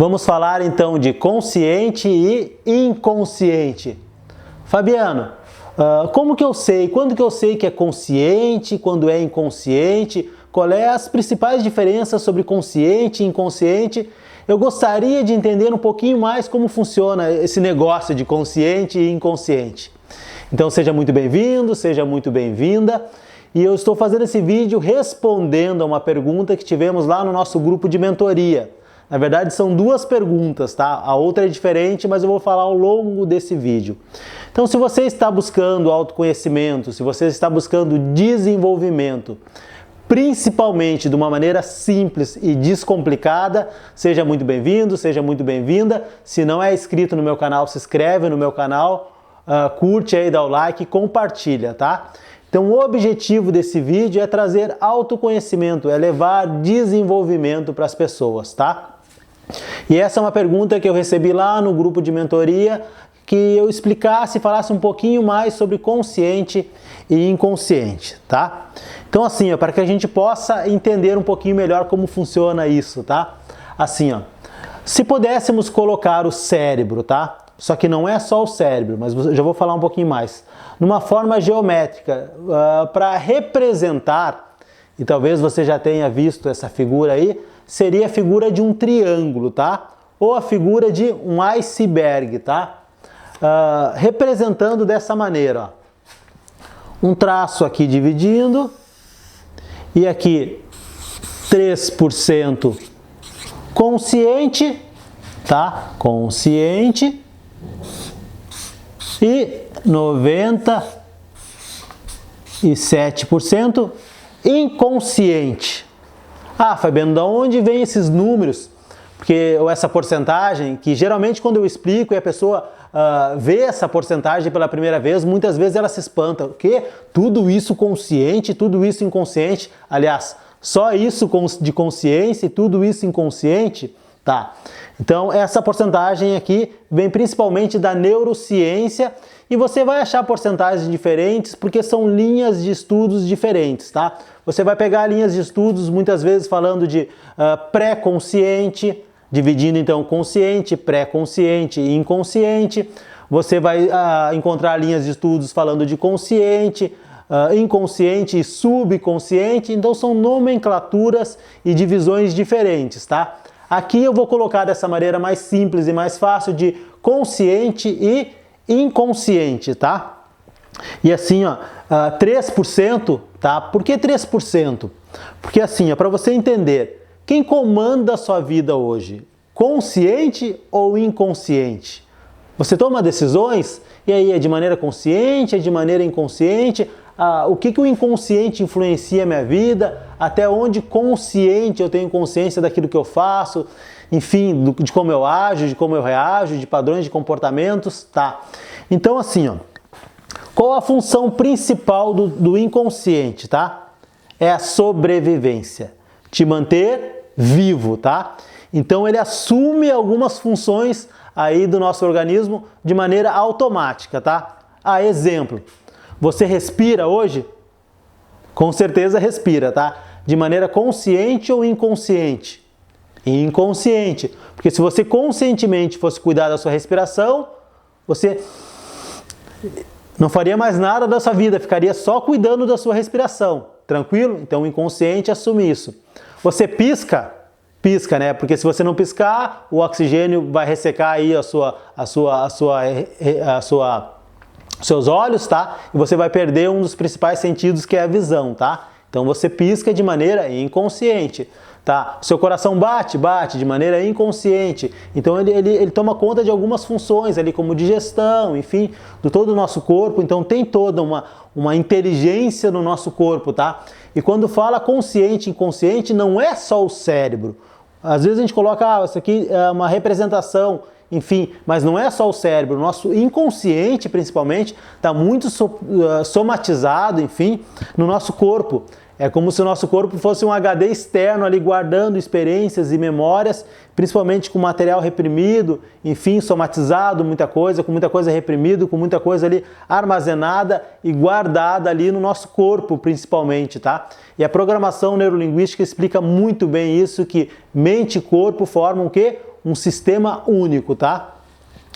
Vamos falar então de consciente e inconsciente. Fabiano, como que eu sei? Quando que eu sei que é consciente? Quando é inconsciente? Qual é as principais diferenças sobre consciente e inconsciente? Eu gostaria de entender um pouquinho mais como funciona esse negócio de consciente e inconsciente. Então seja muito bem-vindo, seja muito bem-vinda. E eu estou fazendo esse vídeo respondendo a uma pergunta que tivemos lá no nosso grupo de mentoria. Na verdade, são duas perguntas, tá? A outra é diferente, mas eu vou falar ao longo desse vídeo. Então, se você está buscando autoconhecimento, se você está buscando desenvolvimento, principalmente de uma maneira simples e descomplicada, seja muito bem-vindo, seja muito bem-vinda. Se não é inscrito no meu canal, se inscreve no meu canal, curte aí, dá o like e compartilha, tá? Então, o objetivo desse vídeo é trazer autoconhecimento, é levar desenvolvimento para as pessoas, tá? E essa é uma pergunta que eu recebi lá no grupo de mentoria, que eu explicasse e falasse um pouquinho mais sobre consciente e inconsciente, tá? Então, assim, para que a gente possa entender um pouquinho melhor como funciona isso, tá? Assim, ó, se pudéssemos colocar o cérebro, tá? Só que não é só o cérebro, mas eu já vou falar um pouquinho mais. Numa forma geométrica, para representar, e talvez você já tenha visto essa figura aí, seria a figura de um triângulo, tá? Ou a figura de um iceberg, tá? Representando dessa maneira, ó. Um traço aqui dividindo, e aqui 3% consciente, tá? Consciente. E 97% inconsciente. Ah, Fabiano, de onde vem esses números? Porque essa porcentagem, que geralmente quando eu explico e a pessoa vê essa porcentagem pela primeira vez, muitas vezes ela se espanta. O quê? Tudo isso consciente, tudo isso inconsciente? Aliás, só isso de consciência e tudo isso inconsciente? Tá. Então, essa porcentagem aqui vem principalmente da neurociência e você vai achar porcentagens diferentes porque são linhas de estudos diferentes, tá? Você vai pegar linhas de estudos muitas vezes falando de pré-consciente, dividindo então consciente, pré-consciente e inconsciente. Você vai encontrar linhas de estudos falando de consciente, inconsciente e subconsciente. Então, são nomenclaturas e divisões diferentes, tá? Aqui eu vou colocar dessa maneira mais simples e mais fácil de consciente e inconsciente, tá? E assim, ó, 3%, tá? Por que 3%? Porque assim, ó, para você entender, quem comanda a sua vida hoje? Consciente ou inconsciente? Você toma decisões e aí é de maneira consciente, é de maneira inconsciente? O que o inconsciente influencia a minha vida, até onde consciente eu tenho consciência daquilo que eu faço, enfim, de como eu ajo, de como eu reajo, de padrões de comportamentos, tá? Então assim, ó, qual a função principal do inconsciente, tá? É a sobrevivência, te manter vivo, tá? Então ele assume algumas funções aí do nosso organismo de maneira automática, tá? Exemplo. Você respira hoje? Com certeza respira, tá? De maneira consciente ou inconsciente? Inconsciente. Porque se você conscientemente fosse cuidar da sua respiração, você não faria mais nada da sua vida, ficaria só cuidando da sua respiração. Tranquilo? Então o inconsciente assume isso. Você pisca? Pisca, né? Porque se você não piscar, o oxigênio vai ressecar aí seus olhos, tá? E você vai perder um dos principais sentidos, que é a visão, tá? Então você pisca de maneira inconsciente, tá? Seu coração bate de maneira inconsciente. Então ele toma conta de algumas funções ali, como digestão, enfim, do todo o nosso corpo. Então tem toda uma inteligência no nosso corpo, tá? E quando fala consciente, inconsciente, não é só o cérebro. Às vezes a gente coloca, isso aqui é uma representação, enfim, mas não é só o cérebro, o nosso inconsciente, principalmente, está muito somatizado, enfim, no nosso corpo. É como se o nosso corpo fosse um HD externo ali guardando experiências e memórias, principalmente com material reprimido, enfim, somatizado, com muita coisa reprimida, com muita coisa ali armazenada e guardada ali no nosso corpo, principalmente, tá? E a programação neurolinguística explica muito bem isso, que mente e corpo formam o quê? um sistema único, tá?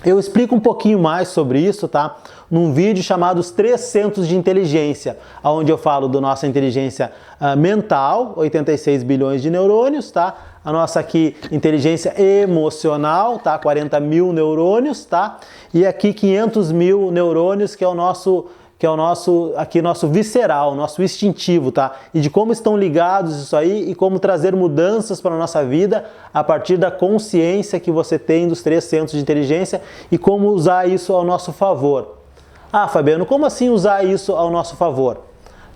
Eu explico um pouquinho mais sobre isso, tá? Num vídeo chamado Os 3 Centros de Inteligência, onde eu falo da nossa inteligência mental, 86 bilhões de neurônios, tá? A nossa aqui, inteligência emocional, tá? 40 mil neurônios, tá? E aqui 500 mil neurônios, que é o nosso visceral, nosso instintivo, tá? E de como estão ligados isso aí e como trazer mudanças para a nossa vida a partir da consciência que você tem dos 3 centros de inteligência e como usar isso ao nosso favor. Ah, Fabiano, como assim usar isso ao nosso favor?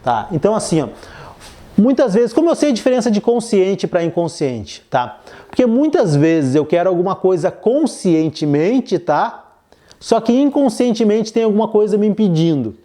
Tá? Então assim, ó, muitas vezes, como eu sei a diferença de consciente para inconsciente, tá? Porque muitas vezes eu quero alguma coisa conscientemente, tá? Só que inconscientemente tem alguma coisa me impedindo.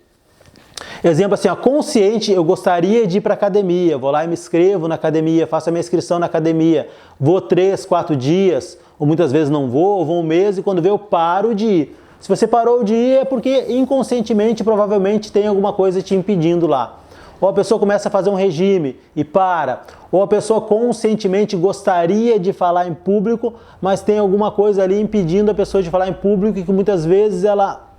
Exemplo assim, ó, consciente, eu gostaria de ir para academia, vou lá e me inscrevo na academia, faço a minha inscrição na academia, vou 3, 4 dias, ou muitas vezes não vou, vou um mês e quando vê eu paro de ir. Se você parou de ir é porque inconscientemente provavelmente tem alguma coisa te impedindo lá. Ou a pessoa começa a fazer um regime e para. Ou a pessoa conscientemente gostaria de falar em público, mas tem alguma coisa ali impedindo a pessoa de falar em público e que muitas vezes ela...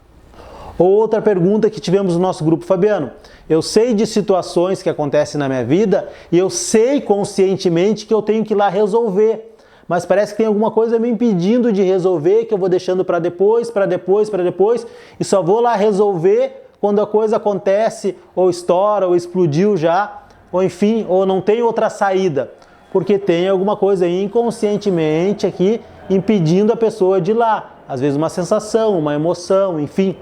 Ou outra pergunta que tivemos no nosso grupo, Fabiano, eu sei de situações que acontecem na minha vida e eu sei conscientemente que eu tenho que ir lá resolver. Mas parece que tem alguma coisa me impedindo de resolver, que eu vou deixando para depois, e só vou lá resolver quando a coisa acontece, ou estoura, ou explodiu já, ou enfim, ou não tem outra saída. Porque tem alguma coisa inconscientemente aqui impedindo a pessoa de ir lá. Às vezes uma sensação, uma emoção, enfim.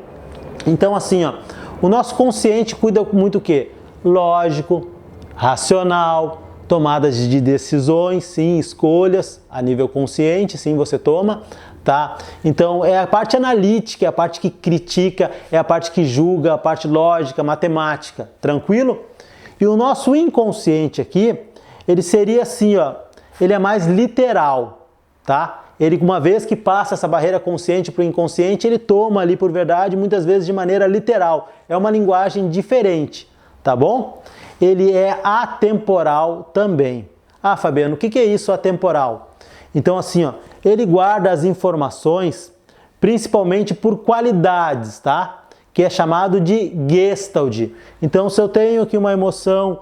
Então assim, ó, o nosso consciente cuida muito o quê? Lógico, racional, tomadas de decisões, sim, escolhas a nível consciente, sim, você toma, tá? Então é a parte analítica, é a parte que critica, é a parte que julga, a parte lógica, matemática, tranquilo? E o nosso inconsciente aqui, ele seria assim, ó, ele é mais literal, tá? Ele, uma vez que passa essa barreira consciente para o inconsciente, ele toma ali por verdade, muitas vezes de maneira literal. É uma linguagem diferente, tá bom? Ele é atemporal também. Ah, Fabiano, o que é isso atemporal? Então assim, ó, ele guarda as informações principalmente por qualidades, tá? Que é chamado de Gestalt. Então se eu tenho aqui uma emoção,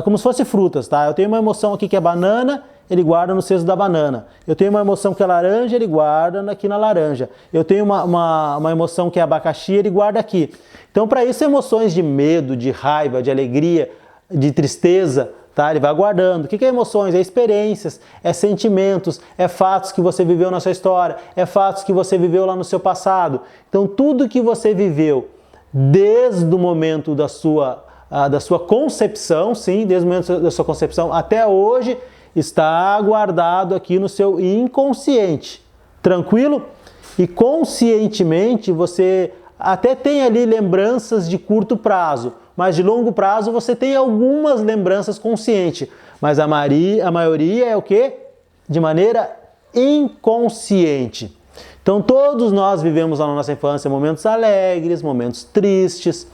como se fosse frutas, tá? Eu tenho uma emoção aqui que é banana, ele guarda no cesto da banana. Eu tenho uma emoção que é laranja, ele guarda aqui na laranja. Eu tenho uma emoção que é abacaxi, ele guarda aqui. Então para isso emoções de medo, de raiva, de alegria, de tristeza, tá? Ele vai guardando. O que é emoções? É experiências, é sentimentos, é fatos que você viveu na sua história, é fatos que você viveu lá no seu passado. Então tudo que você viveu desde o momento da sua concepção, sim, desde o momento da sua concepção até hoje, está guardado aqui no seu inconsciente. Tranquilo? E conscientemente você até tem ali lembranças de curto prazo, mas de longo prazo você tem algumas lembranças conscientes, mas a maioria é o quê? De maneira inconsciente. Então todos nós vivemos lá na nossa infância momentos alegres, momentos tristes,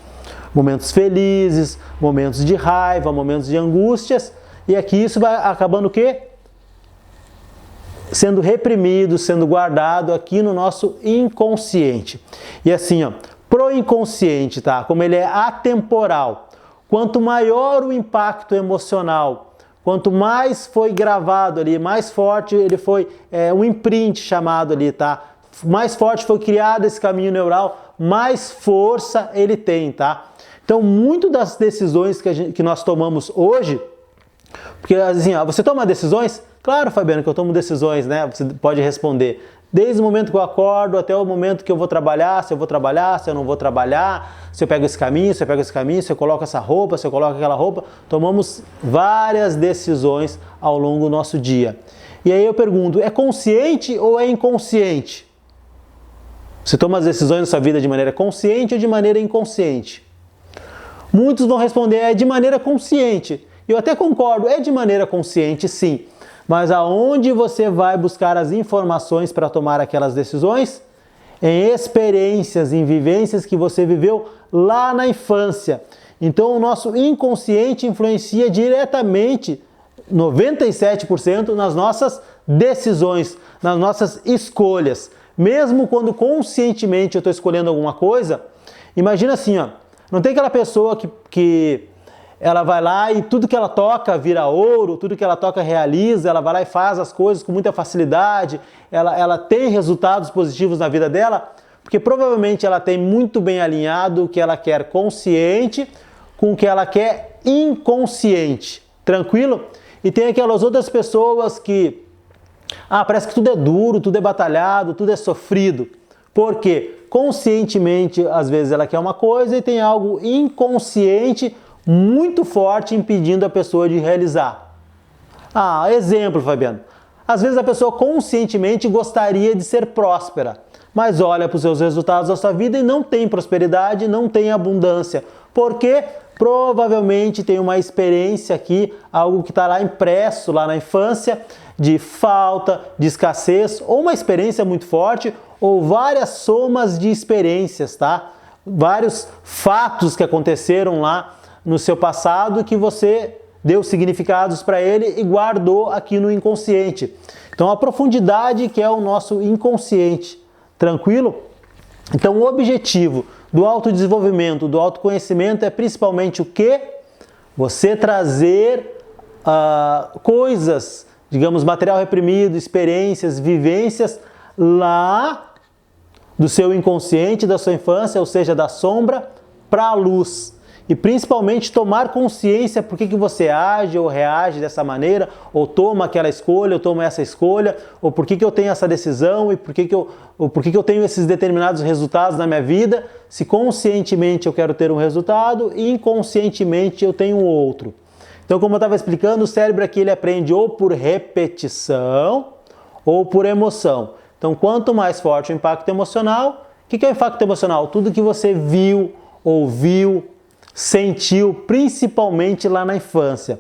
momentos felizes, momentos de raiva, momentos de angústias, e aqui isso vai acabando o quê? Sendo reprimido, sendo guardado aqui no nosso inconsciente. E assim, ó, pro inconsciente, tá? Como ele é atemporal, quanto maior o impacto emocional, quanto mais foi gravado ali, mais forte ele foi, um imprint chamado ali, tá? Mais forte foi criado esse caminho neural, mais força ele tem, tá? Então, muito das decisões que nós tomamos hoje, porque assim, ó, você toma decisões? Claro, Fabiano, que eu tomo decisões, né? Você pode responder. Desde o momento que eu acordo até o momento que eu vou trabalhar, se eu vou trabalhar, se eu não vou trabalhar, se eu pego esse caminho, se eu pego esse caminho, se eu coloco essa roupa, se eu coloco aquela roupa. Tomamos várias decisões ao longo do nosso dia. E aí eu pergunto, é consciente ou é inconsciente? Você toma as decisões na sua vida de maneira consciente ou de maneira inconsciente? Muitos vão responder, é de maneira consciente. Eu até concordo, é de maneira consciente, sim. Mas aonde você vai buscar as informações para tomar aquelas decisões? Em experiências, em vivências que você viveu lá na infância. Então o nosso inconsciente influencia diretamente, 97%, nas nossas decisões, nas nossas escolhas. Mesmo quando conscientemente eu estou escolhendo alguma coisa, imagina assim, ó, não tem aquela pessoa que ela vai lá e tudo que ela toca vira ouro, tudo que ela toca realiza, ela vai lá e faz as coisas com muita facilidade, ela tem resultados positivos na vida dela, porque provavelmente ela tem muito bem alinhado o que ela quer consciente com o que ela quer inconsciente, tranquilo? E tem aquelas outras pessoas que, parece que tudo é duro, tudo é batalhado, tudo é sofrido. Por quê? Conscientemente, às vezes ela quer uma coisa e tem algo inconsciente muito forte impedindo a pessoa de realizar. Exemplo, Fabiano. Às vezes a pessoa conscientemente gostaria de ser próspera, mas olha para os seus resultados da sua vida e não tem prosperidade, não tem abundância. Por quê? Provavelmente tem uma experiência aqui, algo que está lá impresso lá na infância, de falta, de escassez, ou uma experiência muito forte, ou várias somas de experiências, tá? Vários fatos que aconteceram lá no seu passado que você deu significados para ele e guardou aqui no inconsciente. Então a profundidade que é o nosso inconsciente, tranquilo? Então o objetivo do autodesenvolvimento, do autoconhecimento é principalmente o quê? Você trazer coisas, digamos, material reprimido, experiências, vivências lá do seu inconsciente, da sua infância, ou seja, da sombra para a luz. E principalmente tomar consciência por que você age ou reage dessa maneira, ou toma aquela escolha, ou toma essa escolha, ou por que eu tenho essa decisão e por que eu tenho esses determinados resultados na minha vida, se conscientemente eu quero ter um resultado e inconscientemente eu tenho outro. Então, como eu estava explicando, o cérebro aqui ele aprende ou por repetição ou por emoção. Então, quanto mais forte o impacto emocional, o que é o impacto emocional? Tudo que você viu, ouviu, sentiu, principalmente lá na infância.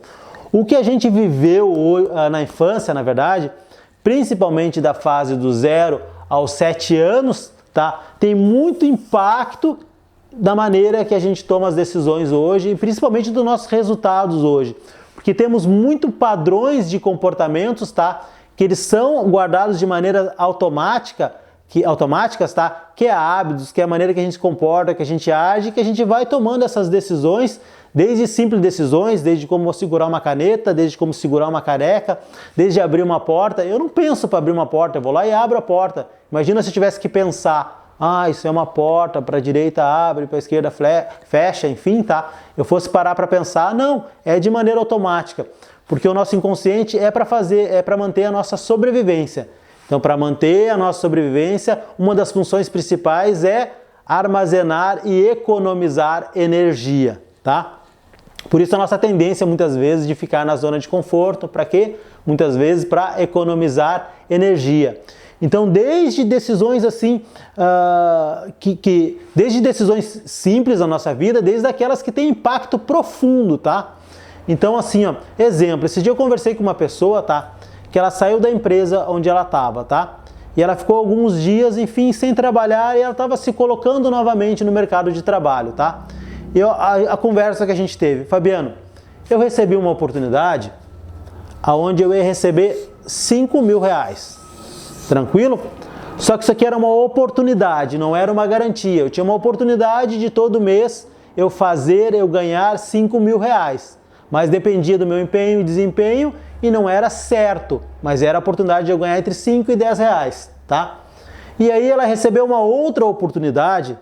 O que a gente viveu na infância, na verdade, principalmente da fase do 0 aos 7 anos, tá? Tem muito impacto da maneira que a gente toma as decisões hoje e principalmente dos nossos resultados hoje. Porque temos muito padrões de comportamentos, tá? Que eles são guardados de maneira automáticas, tá? Que é hábitos, que é a maneira que a gente se comporta, que a gente age, que a gente vai tomando essas decisões, desde simples decisões, desde como segurar uma caneta, desde como segurar uma caneca, desde abrir uma porta. Eu não penso para abrir uma porta, eu vou lá e abro a porta. Imagina se eu tivesse que pensar, isso é uma porta, para a direita abre, para a esquerda fecha, enfim, tá? Eu fosse parar para pensar, não, é de maneira automática, porque o nosso inconsciente é para manter a nossa sobrevivência. Então, para manter a nossa sobrevivência, uma das funções principais é armazenar e economizar energia, tá? Por isso a nossa tendência muitas vezes de ficar na zona de conforto, para quê? Muitas vezes para economizar energia. Então, desde decisões assim, desde decisões simples na nossa vida, desde aquelas que têm impacto profundo, tá? Então, assim, exemplo, esse dia eu conversei com uma pessoa, tá? Que ela saiu da empresa onde ela estava, tá? E ela ficou alguns dias, enfim, sem trabalhar e ela estava se colocando novamente no mercado de trabalho, tá? E a conversa que a gente teve, Fabiano, eu recebi uma oportunidade onde eu ia receber 5 mil reais, tranquilo? Só que isso aqui era uma oportunidade, não era uma garantia. Eu tinha uma oportunidade de todo mês eu ganhar 5 mil reais. Mas dependia do meu empenho e desempenho e não era certo, mas era a oportunidade de eu ganhar entre 5 e 10 reais, tá? E aí ela recebeu uma outra oportunidade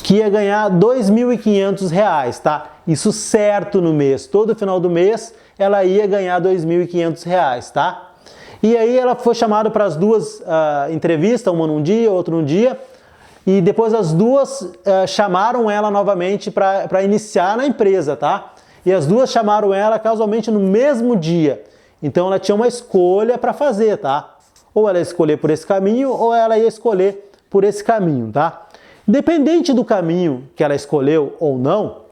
que ia ganhar 2.500 reais, tá? Isso certo no mês, todo final do mês ela ia ganhar 2.500 reais, tá? E aí ela foi chamada para as duas entrevistas, uma num dia, outra num dia, e depois as duas chamaram ela novamente para iniciar na empresa, tá? E as duas chamaram ela casualmente no mesmo dia. Então ela tinha uma escolha para fazer, tá? Ou ela ia escolher por esse caminho, ou ela ia escolher por esse caminho, tá? Independente do caminho que ela escolheu ou não,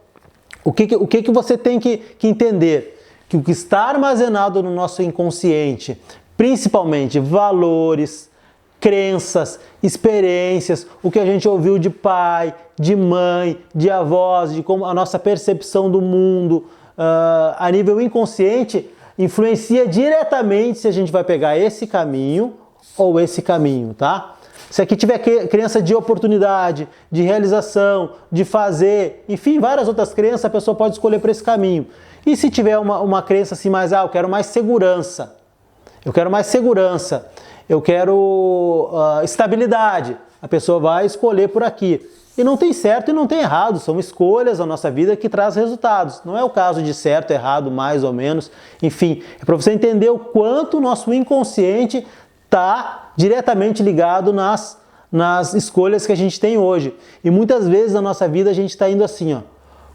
o que você tem que entender? Que o que está armazenado no nosso inconsciente, principalmente valores, crenças, experiências, o que a gente ouviu de pai, de mãe, de avós, de como a nossa percepção do mundo a nível inconsciente, influencia diretamente se a gente vai pegar esse caminho ou esse caminho, tá? Se aqui tiver crença de oportunidade, de realização, de fazer, enfim, várias outras crenças, a pessoa pode escolher por esse caminho. E se tiver uma crença assim mais, eu quero mais segurança, eu quero estabilidade, a pessoa vai escolher por aqui. E não tem certo e não tem errado, são escolhas na nossa vida que traz resultados. Não é o caso de certo, errado, mais ou menos, enfim, é para você entender o quanto o nosso inconsciente está diretamente ligado nas escolhas que a gente tem hoje. E muitas vezes na nossa vida a gente está indo assim,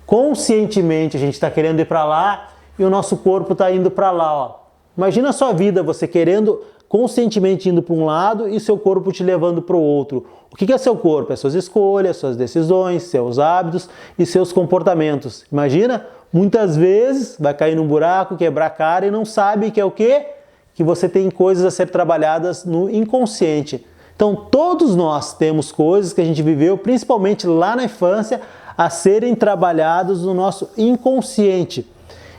conscientemente a gente está querendo ir para lá e o nosso corpo está indo para lá. Imagina a sua vida, você querendo conscientemente indo para um lado e seu corpo te levando para o outro. O que é seu corpo? É suas escolhas, suas decisões, seus hábitos e seus comportamentos. Imagina, muitas vezes vai cair num buraco, quebrar a cara e não sabe que é o quê? Que você tem coisas a ser trabalhadas no inconsciente. Então, todos nós temos coisas que a gente viveu, principalmente lá na infância, a serem trabalhadas no nosso inconsciente.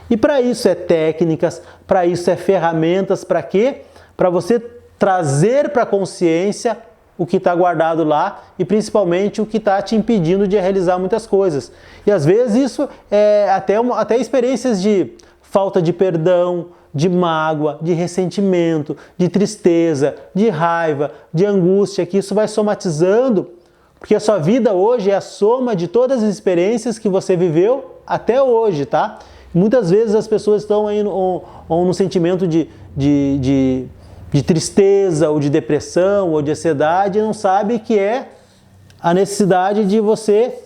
E para isso é técnicas, para isso é ferramentas, para quê? Para você trazer para a consciência o que está guardado lá e principalmente o que está te impedindo de realizar muitas coisas. E às vezes isso é até experiências de falta de perdão, de mágoa, de ressentimento, de tristeza, de raiva, de angústia, que isso vai somatizando, porque a sua vida hoje é a soma de todas as experiências que você viveu até hoje, tá? Muitas vezes as pessoas estão aí no sentimento de tristeza, ou de depressão, ou de ansiedade, e não sabe que é a necessidade de você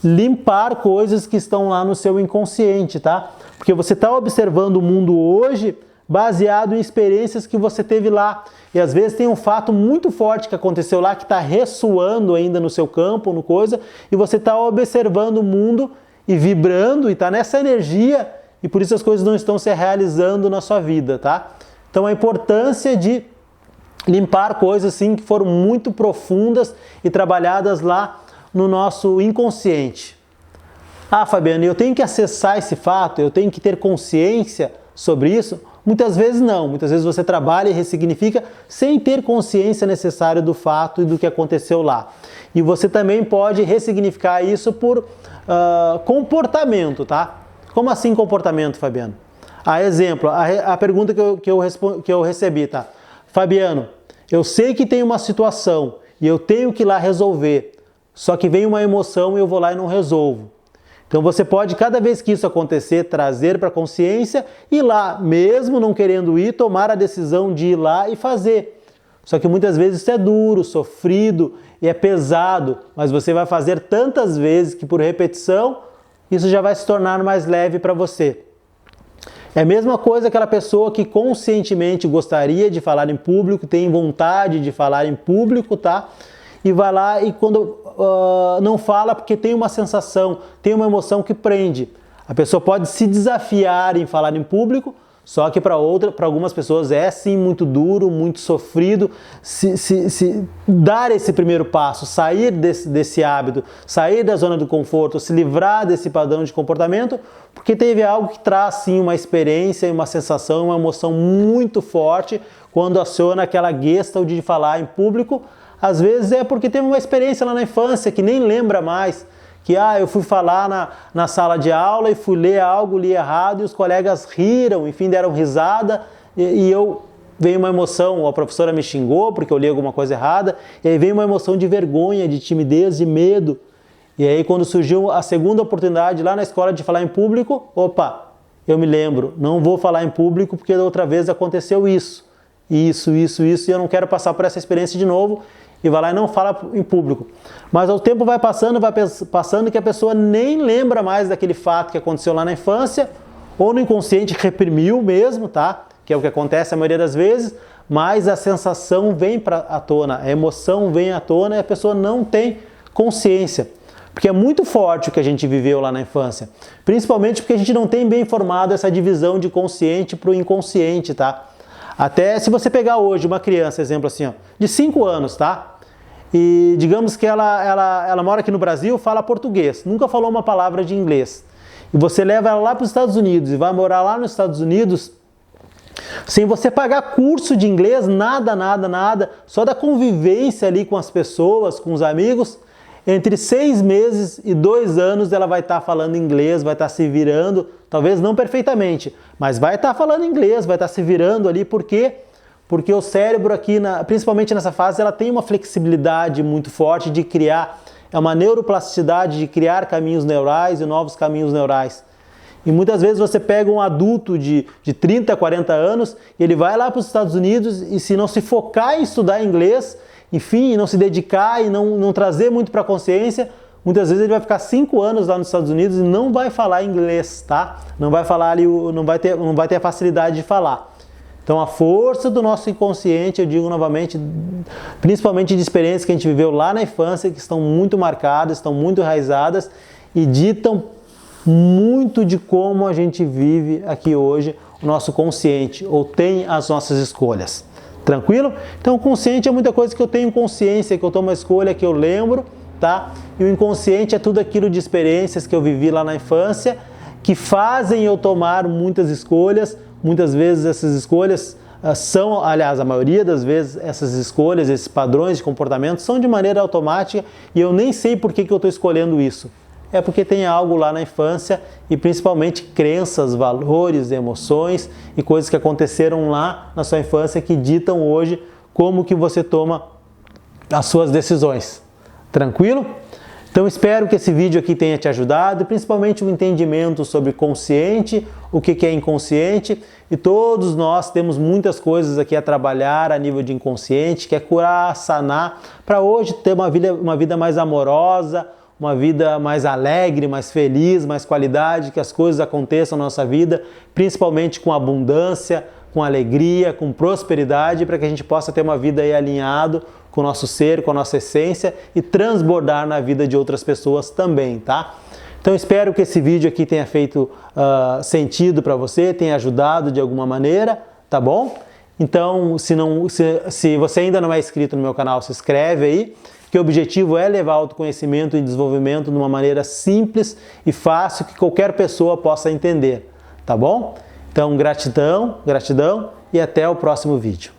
limpar coisas que estão lá no seu inconsciente, tá? Porque você está observando o mundo hoje baseado em experiências que você teve lá. E às vezes tem um fato muito forte que aconteceu lá, que está ressoando ainda no seu campo, no coisa, e você está observando o mundo e vibrando, e está nessa energia, e por isso as coisas não estão se realizando na sua vida, tá? Então a importância de limpar coisas assim que foram muito profundas e trabalhadas lá no nosso inconsciente. Fabiano, eu tenho que acessar esse fato, eu tenho que ter consciência sobre isso? Muitas vezes não, muitas vezes você trabalha e ressignifica sem ter consciência necessária do fato e do que aconteceu lá. E você também pode ressignificar isso por comportamento, tá? Como assim comportamento, Fabiano? Exemplo, a pergunta que eu recebi, tá? Fabiano, eu sei que tem uma situação e eu tenho que ir lá resolver, só que vem uma emoção e eu vou lá e não resolvo. Então você pode, cada vez que isso acontecer, trazer para a consciência e ir lá, mesmo não querendo ir, tomar a decisão de ir lá e fazer. Só que muitas vezes isso é duro, sofrido e é pesado, mas você vai fazer tantas vezes que por repetição isso já vai se tornar mais leve para você. É a mesma coisa aquela pessoa que conscientemente gostaria de falar em público, tem vontade de falar em público, tá? E vai lá e quando não fala porque tem uma sensação, tem uma emoção que prende. A pessoa pode se desafiar em falar em público, só que para algumas pessoas é sim muito duro, muito sofrido se dar esse primeiro passo, sair desse hábito, sair da zona do conforto, se livrar desse padrão de comportamento, porque teve algo que traz sim uma experiência, uma sensação, uma emoção muito forte quando aciona aquela gestalt de falar em público. Às vezes é porque teve uma experiência lá na infância que nem lembra mais, que eu fui falar na sala de aula e fui ler algo, li errado e os colegas riram, enfim, deram risada e veio uma emoção, a professora me xingou porque eu li alguma coisa errada, e aí veio uma emoção de vergonha, de timidez, de medo. E aí quando surgiu a segunda oportunidade lá na escola de falar em público, eu me lembro, não vou falar em público porque da outra vez aconteceu isso, e eu não quero passar por essa experiência de novo. E vai lá e não fala em público. Mas o tempo vai passando que a pessoa nem lembra mais daquele fato que aconteceu lá na infância, ou no inconsciente reprimiu mesmo, tá? Que é o que acontece a maioria das vezes, mas a sensação vem à tona, a emoção vem à tona e a pessoa não tem consciência. Porque é muito forte o que a gente viveu lá na infância. Principalmente porque a gente não tem bem formado essa divisão de consciente para o inconsciente, tá? Até se você pegar hoje uma criança, exemplo assim, de 5 anos, tá? E digamos que ela mora aqui no Brasil, fala português, nunca falou uma palavra de inglês. E você leva ela lá para os Estados Unidos e vai morar lá nos Estados Unidos, Sem você pagar curso de inglês, nada, só da convivência ali com as pessoas, com os amigos, entre 6 meses e 2 anos ela vai estar falando inglês, vai estar se virando, talvez não perfeitamente, mas vai estar falando inglês, vai estar se virando ali, por quê? Porque o cérebro aqui, principalmente nessa fase, ela tem uma flexibilidade muito forte de criar, é uma neuroplasticidade de criar caminhos neurais e novos caminhos neurais. E muitas vezes você pega um adulto de 30, 40 anos, e ele vai lá para os Estados Unidos e se não se focar em estudar inglês, enfim, não se dedicar e não trazer muito para a consciência, muitas vezes ele vai ficar 5 anos lá nos Estados Unidos e não vai falar inglês, tá? Não vai falar ali, não vai ter a facilidade de falar. Então a força do nosso inconsciente, eu digo novamente, principalmente de experiências que a gente viveu lá na infância, que estão muito marcadas, estão muito enraizadas e ditam muito de como a gente vive aqui hoje o nosso consciente, ou tem as nossas escolhas. Tranquilo? Então o consciente é muita coisa que eu tenho consciência, que eu tomo uma escolha, que eu lembro, tá? E o inconsciente é tudo aquilo de experiências que eu vivi lá na infância, que fazem eu tomar muitas escolhas. Muitas vezes essas escolhas são, aliás, a maioria das vezes essas escolhas, esses padrões de comportamento são de maneira automática e eu nem sei por que eu estou escolhendo isso. É porque tem algo lá na infância e principalmente crenças, valores, emoções e coisas que aconteceram lá na sua infância que ditam hoje como que você toma as suas decisões. Tranquilo? Então espero que esse vídeo aqui tenha te ajudado, principalmente o entendimento sobre consciente, o que é inconsciente, e todos nós temos muitas coisas aqui a trabalhar a nível de inconsciente, que é curar, sanar, para hoje ter uma vida mais amorosa, uma vida mais alegre, mais feliz, mais qualidade, que as coisas aconteçam na nossa vida, principalmente com abundância, com alegria, com prosperidade, para que a gente possa ter uma vida aí alinhado com o nosso ser, com a nossa essência e transbordar na vida de outras pessoas também, tá? Então espero que esse vídeo aqui tenha feito sentido para você, tenha ajudado de alguma maneira, tá bom? Então, se você ainda não é inscrito no meu canal, se inscreve aí, que o objetivo é levar autoconhecimento e desenvolvimento de uma maneira simples e fácil que qualquer pessoa possa entender, tá bom? Então, gratidão e até o próximo vídeo.